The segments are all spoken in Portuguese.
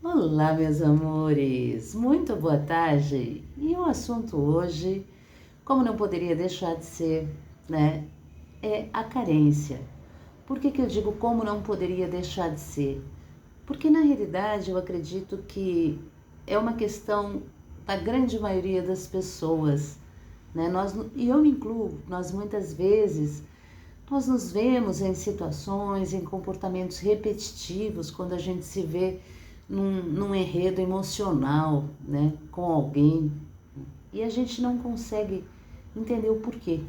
Olá, meus amores! Muito boa tarde! E o assunto hoje, como não poderia deixar de ser, né, é a carência. Por que eu digo como não poderia deixar de ser? Porque na realidade eu acredito que é uma questão da grande maioria das pessoas, né? E eu me incluo, nós muitas vezes nós nos vemos em situações, em comportamentos repetitivos quando a gente se vê num enredo emocional, né, com alguém, e a gente não consegue entender o porquê.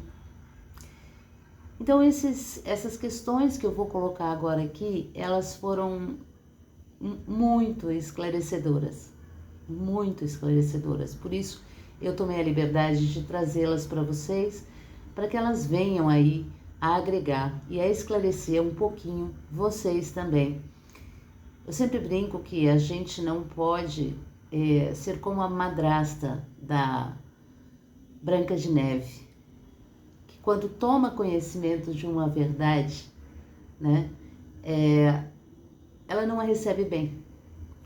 Então essas questões que eu vou colocar agora aqui, elas foram muito esclarecedoras, muito esclarecedoras. Por isso eu tomei a liberdade de trazê-las para vocês, para que elas venham aí a agregar e a esclarecer um pouquinho vocês também. Eu sempre brinco que a gente não pode ser como a madrasta da Branca de Neve, que quando toma conhecimento de uma verdade, né, ela não a recebe bem,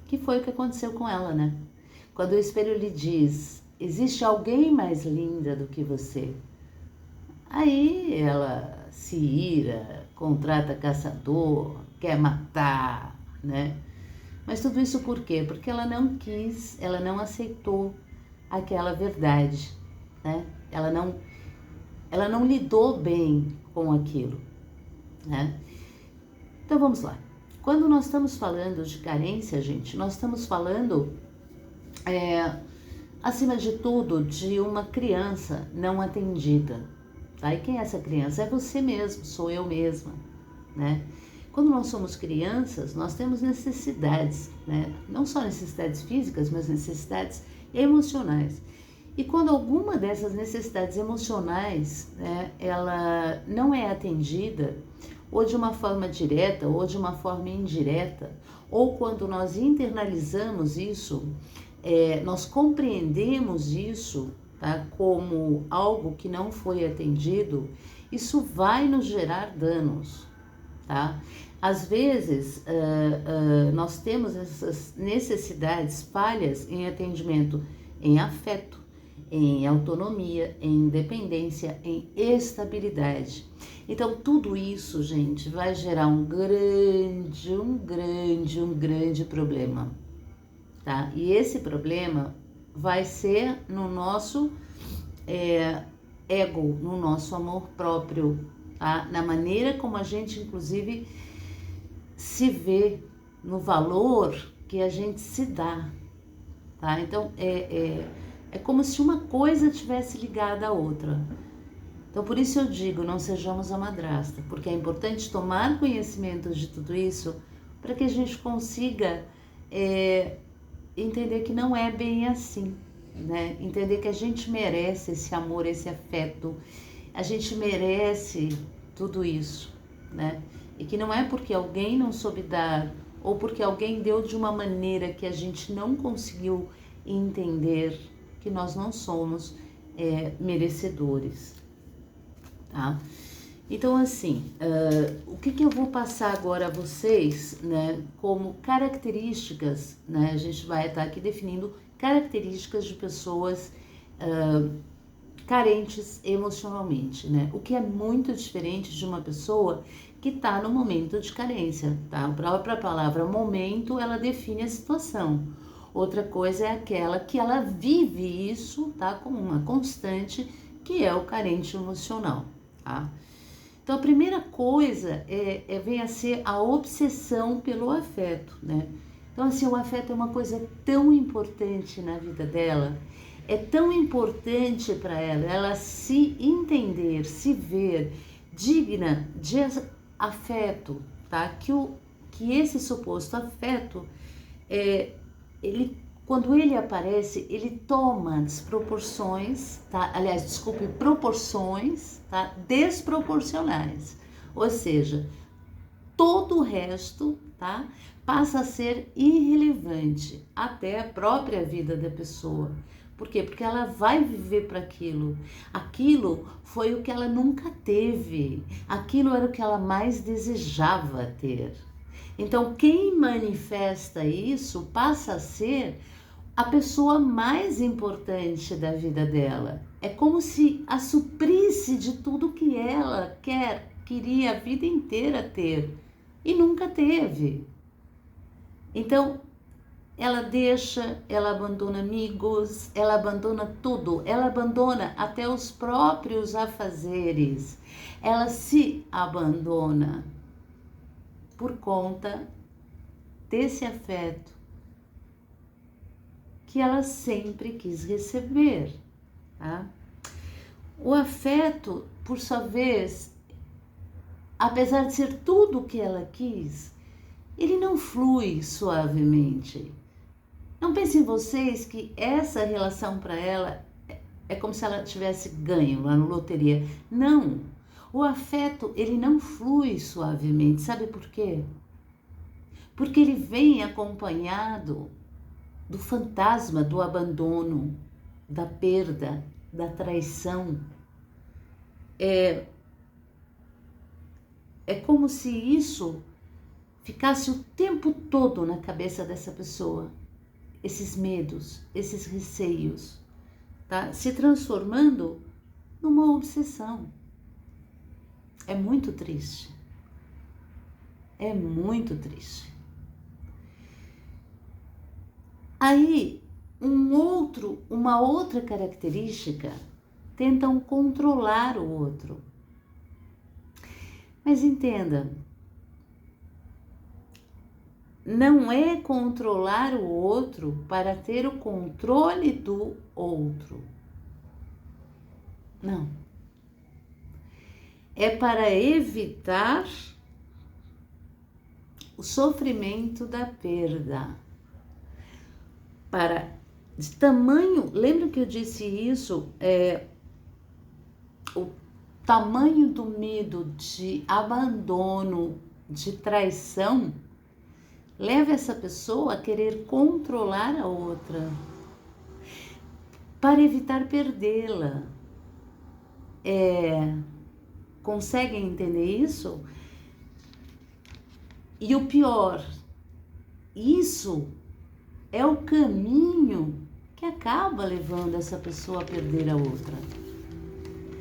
que foi o que aconteceu com ela, né? Quando o espelho lhe diz, existe alguém mais linda do que você, aí ela se ira, contrata caçador, quer matar, né? Mas tudo isso por quê? Porque ela não quis, ela não aceitou aquela verdade, né? Ela não lidou bem com aquilo, né? Então vamos lá. Quando nós estamos falando de carência, gente, nós estamos falando, acima de tudo, de uma criança não atendida, tá? E quem é essa criança? É você mesmo, sou eu mesma, né? Quando nós somos crianças, nós temos necessidades, né? Não só necessidades físicas, mas necessidades emocionais. E quando alguma dessas necessidades emocionais, né, ela não é atendida, ou de uma forma direta, ou de uma forma indireta, ou quando nós internalizamos isso, nós compreendemos isso, tá, como algo que não foi atendido, isso vai nos gerar danos. Tá? Às vezes, nós temos essas necessidades, falhas em atendimento, em afeto, em autonomia, em independência, em estabilidade. Então, tudo isso, gente, vai gerar um grande problema, tá? E esse problema vai ser no nosso ego, no nosso amor próprio, tá? Na maneira como a gente, inclusive, se vê, no valor que a gente se dá, tá? Então, é como se uma coisa tivesse ligada à outra. Então, por isso eu digo, não sejamos a madrasta, porque é importante tomar conhecimento de tudo isso para que a gente consiga entender que não é bem assim, né? Entender que a gente merece esse amor, esse afeto, a gente merece tudo isso, né? E que não é porque alguém não soube dar, ou porque alguém deu de uma maneira que a gente não conseguiu entender, que nós não somos merecedores, tá? Então, assim, o que eu vou passar agora a vocês, né, como características, né? A gente vai estar aqui definindo características de pessoas carentes emocionalmente, né? O que é muito diferente de uma pessoa que está no momento de carência, tá? A própria palavra momento, ela define a situação. Outra coisa é aquela que ela vive isso, tá? Como uma constante, que é o carente emocional, tá? Então, a primeira coisa vem a ser a obsessão pelo afeto, né? Então, assim, o afeto é uma coisa tão importante na vida dela, é tão importante para ela se entender, se ver digna de afeto, tá? Que esse suposto afeto, quando ele aparece, ele toma desproporções, tá? Aliás, desculpe, proporções, tá? Desproporcionais. Ou seja, todo o resto, tá? Passa a ser irrelevante, até a própria vida da pessoa. Por quê? Porque ela vai viver para aquilo. Aquilo foi o que ela nunca teve. Aquilo era o que ela mais desejava ter. Então, quem manifesta isso passa a ser a pessoa mais importante da vida dela. É como se a suprisse de tudo que ela queria a vida inteira ter e nunca teve. Então, ela abandona amigos, ela abandona tudo, ela abandona até os próprios afazeres. Ela se abandona por conta desse afeto que ela sempre quis receber, tá? O afeto, por sua vez, apesar de ser tudo o que ela quis, ele não flui suavemente. Não pensem vocês que essa relação para ela é como se ela tivesse ganho lá no loteria. Não. O afeto, ele não flui suavemente. Sabe por quê? Porque ele vem acompanhado do fantasma do abandono, da perda, da traição. É como se isso ficasse o tempo todo na cabeça dessa pessoa. Esses medos, esses receios, tá? Se transformando numa obsessão. É muito triste. É muito triste. Aí, uma outra característica, tentam controlar o outro. Mas entenda, não é controlar o outro para ter o controle do outro. Não. É para evitar o sofrimento da perda. Lembra que eu disse isso? O tamanho do medo de abandono, de traição, leva essa pessoa a querer controlar a outra para evitar perdê-la. Conseguem entender isso? E o pior, isso é o caminho que acaba levando essa pessoa a perder a outra.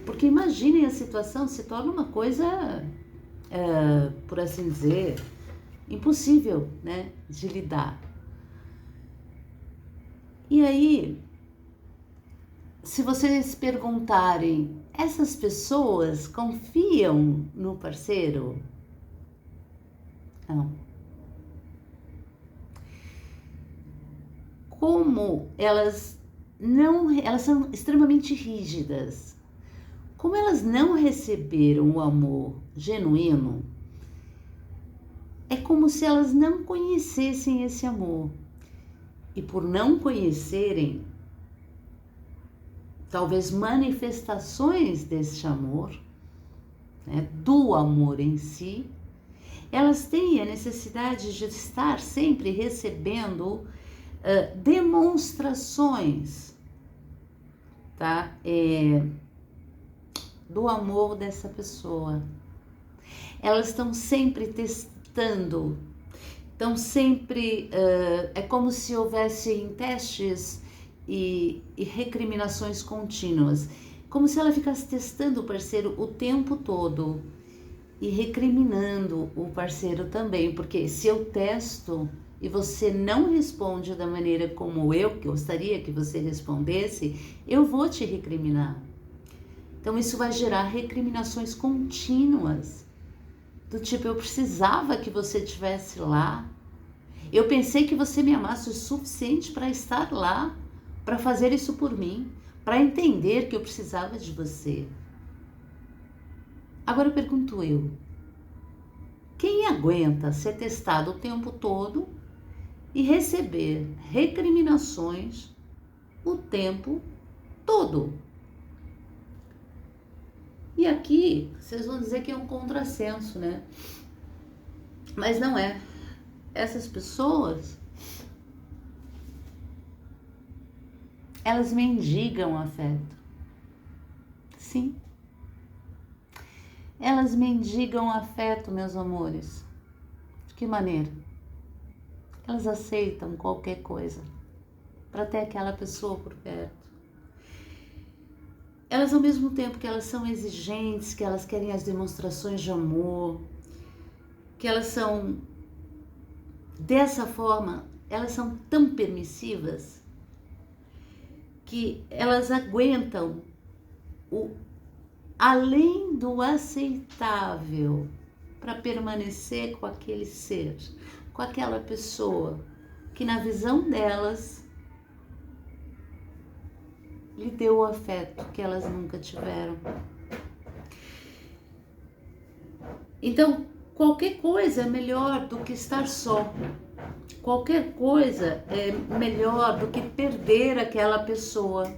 Porque imaginem, a situação se torna uma coisa, por assim dizer, impossível, né, de lidar. E aí, se vocês perguntarem, essas pessoas confiam no parceiro? Não. Como elas são extremamente rígidas. Como elas não receberam o amor genuíno, é como se elas não conhecessem esse amor. E por não conhecerem, talvez manifestações desse amor, né, do amor em si, elas têm a necessidade de estar sempre recebendo demonstrações, tá? Do amor dessa pessoa. Elas estão sempre testando, estão sempre, é como se houvessem testes e recriminações contínuas, como se ela ficasse testando o parceiro o tempo todo e recriminando o parceiro também, porque se eu testo e você não responde da maneira como eu gostaria que você respondesse, eu vou te recriminar. Então isso vai gerar recriminações contínuas, do tipo, eu precisava que você estivesse lá, eu pensei que você me amasse o suficiente para estar lá, para fazer isso por mim, para entender que eu precisava de você. Agora eu pergunto eu, quem aguenta ser testado o tempo todo e receber recriminações o tempo todo? E aqui, vocês vão dizer que é um contrassenso, né? Mas não é. Essas pessoas, elas mendigam afeto. Sim. Elas mendigam afeto, meus amores. que maneira? Elas aceitam qualquer coisa para ter aquela pessoa por perto. Elas, ao mesmo tempo que elas são exigentes, que elas querem as demonstrações de amor, que elas são dessa forma, elas são tão permissivas que elas aguentam o além do aceitável para permanecer com aquele ser, com aquela pessoa que na visão delas lhe deu o afeto que elas nunca tiveram. Então, qualquer coisa é melhor do que estar só. Qualquer coisa é melhor do que perder aquela pessoa.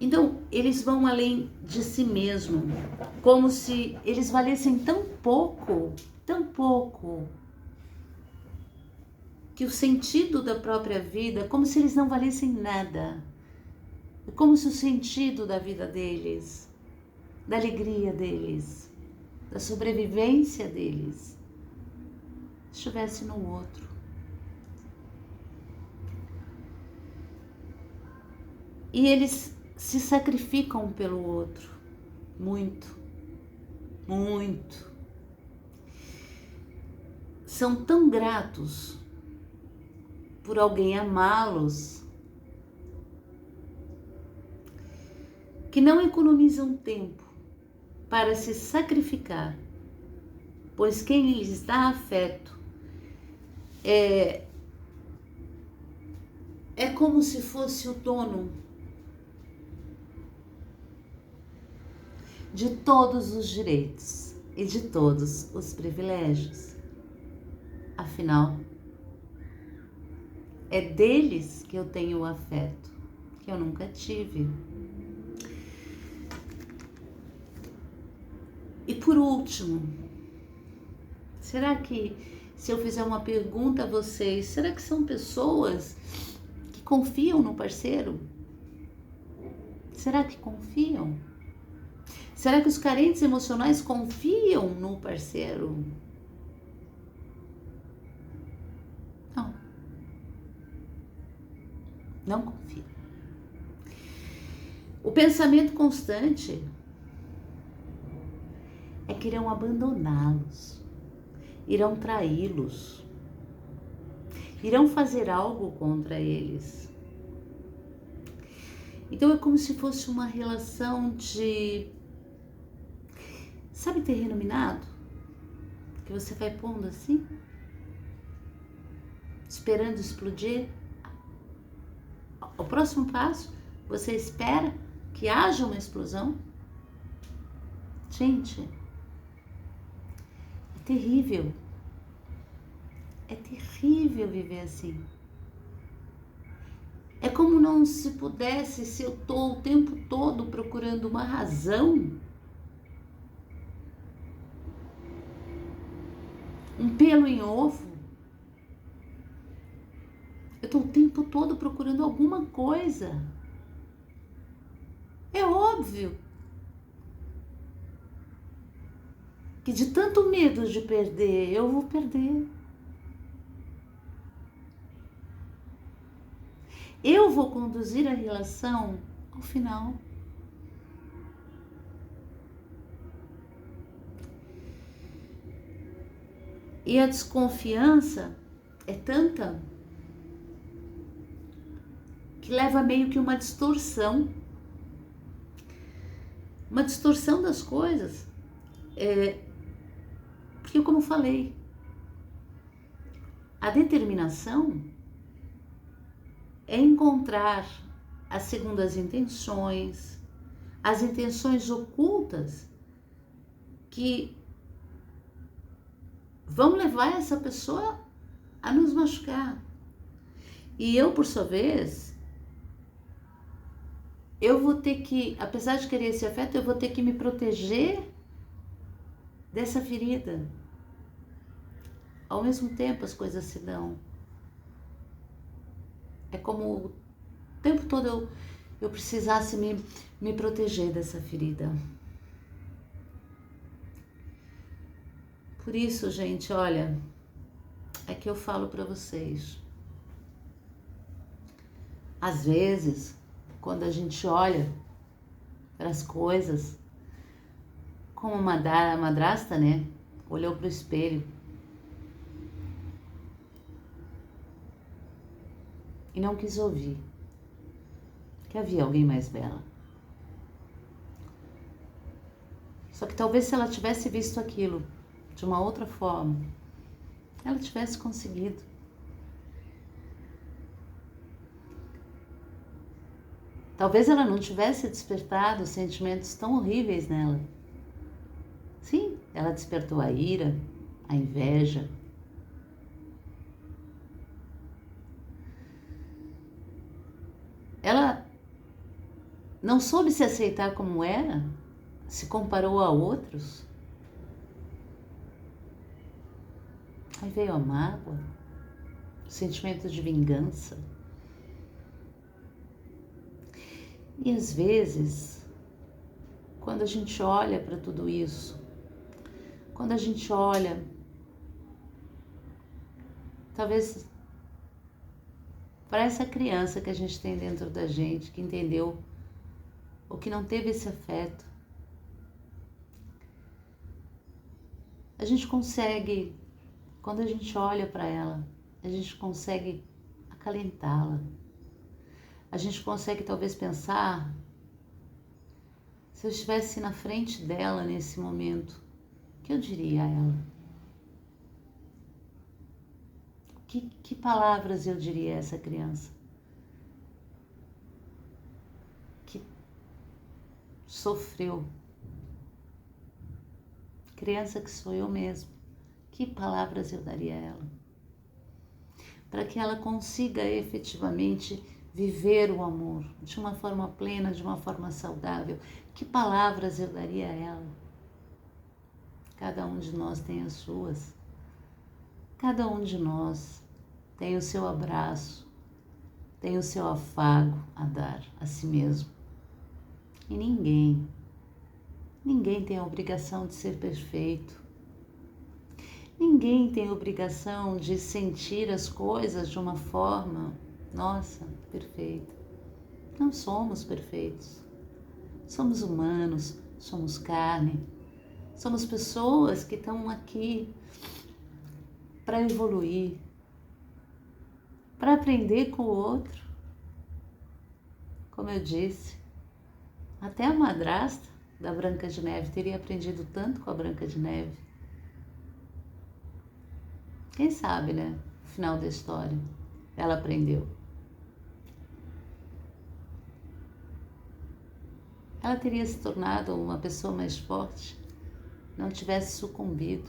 Então, eles vão além de si mesmo, como se eles valessem tão pouco, que o sentido da própria vida, como se eles não valessem nada. É como se o sentido da vida deles, da alegria deles, da sobrevivência deles, estivesse no outro. E eles se sacrificam pelo outro, muito, muito. São tão gratos por alguém amá-los, que não economizam tempo para se sacrificar, pois quem lhes dá afeto é como se fosse o dono de todos os direitos e de todos os privilégios. Afinal, é deles que eu tenho o afeto, que eu nunca tive. E por último, será que, se eu fizer uma pergunta a vocês, será que são pessoas que confiam no parceiro? Será que confiam? Será que os carentes emocionais confiam no parceiro? Não confia. O pensamento constante é que irão abandoná-los, irão traí-los, irão fazer algo contra eles. Então é como se fosse uma relação de, sabe, terreno minado? Que você vai pondo assim, esperando explodir. O próximo passo, você espera que haja uma explosão? Gente, é terrível. É terrível viver assim. É como não se pudesse, se eu estou o tempo todo procurando uma razão, um pelo em ovo. Eu estou o tempo todo procurando alguma coisa. É óbvio que de tanto medo de perder, eu vou perder. Eu vou conduzir a relação ao final. E a desconfiança é tanta que leva meio que uma distorção das coisas. Porque, como eu falei, a determinação é encontrar as segundas intenções, as intenções ocultas que vão levar essa pessoa a nos machucar. E eu, por sua vez, eu vou ter que, apesar de querer esse afeto, eu vou ter que me proteger dessa ferida. Ao mesmo tempo as coisas se dão. É como o tempo todo eu precisasse me proteger dessa ferida. Por isso, gente, olha, é que eu falo para vocês. Às vezes, quando a gente olha para as coisas, como uma madrasta, né? Olhou para o espelho e não quis ouvir que havia alguém mais bela. Só que talvez se ela tivesse visto aquilo de uma outra forma, ela tivesse conseguido. Talvez ela não tivesse despertado sentimentos tão horríveis nela. Sim, ela despertou a ira, a inveja. Ela não soube se aceitar como era, se comparou a outros. Aí veio a mágoa, o sentimento de vingança. E às vezes, quando a gente olha para tudo isso, quando a gente olha, talvez para essa criança que a gente tem dentro da gente, que entendeu ou que não teve esse afeto, a gente consegue, quando a gente olha para ela, a gente consegue acalentá-la. A gente consegue talvez pensar, se eu estivesse na frente dela nesse momento, o que eu diria a ela? Que palavras eu diria a essa criança? Que sofreu. Criança que sou eu mesma. Que palavras eu daria a ela? Para que ela consiga efetivamente viver o amor de uma forma plena, de uma forma saudável. Que palavras eu daria a ela? Cada um de nós tem as suas. Cada um de nós tem o seu abraço, tem o seu afago a dar a si mesmo. E ninguém tem a obrigação de ser perfeito. Ninguém tem a obrigação de sentir as coisas de uma forma, nossa, perfeita. Não somos perfeitos. Somos humanos, somos carne. Somos pessoas que estão aqui para evoluir, para aprender com o outro. Como eu disse, até a madrasta da Branca de Neve teria aprendido tanto com a Branca de Neve. Quem sabe, né? No final da história, ela aprendeu. Ela teria se tornado uma pessoa mais forte, não tivesse sucumbido.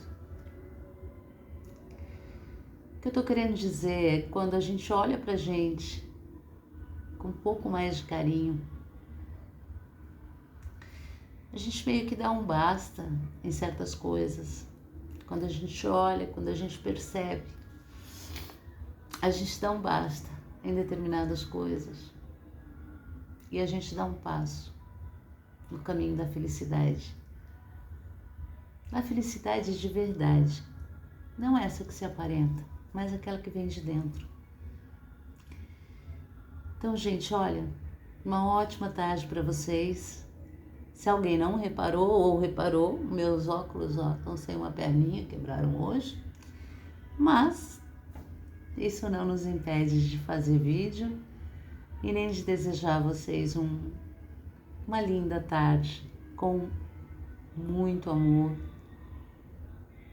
O que eu estou querendo dizer é que quando a gente olha pra gente com um pouco mais de carinho, a gente meio que dá um basta em certas coisas. Quando a gente olha, quando a gente percebe, a gente dá um basta em determinadas coisas e a gente dá um passo no caminho da felicidade. A felicidade de verdade, não essa que se aparenta, mas aquela que vem de dentro. Então, gente, olha, uma ótima tarde para vocês. Se alguém não reparou ou reparou, meus óculos estão sem uma perninha, quebraram hoje. Mas isso não nos impede de fazer vídeo e nem de desejar a vocês uma linda tarde com muito amor,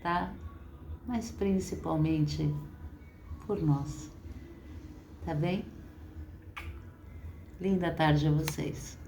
tá? Mas principalmente por nós, tá bem? Linda tarde a vocês.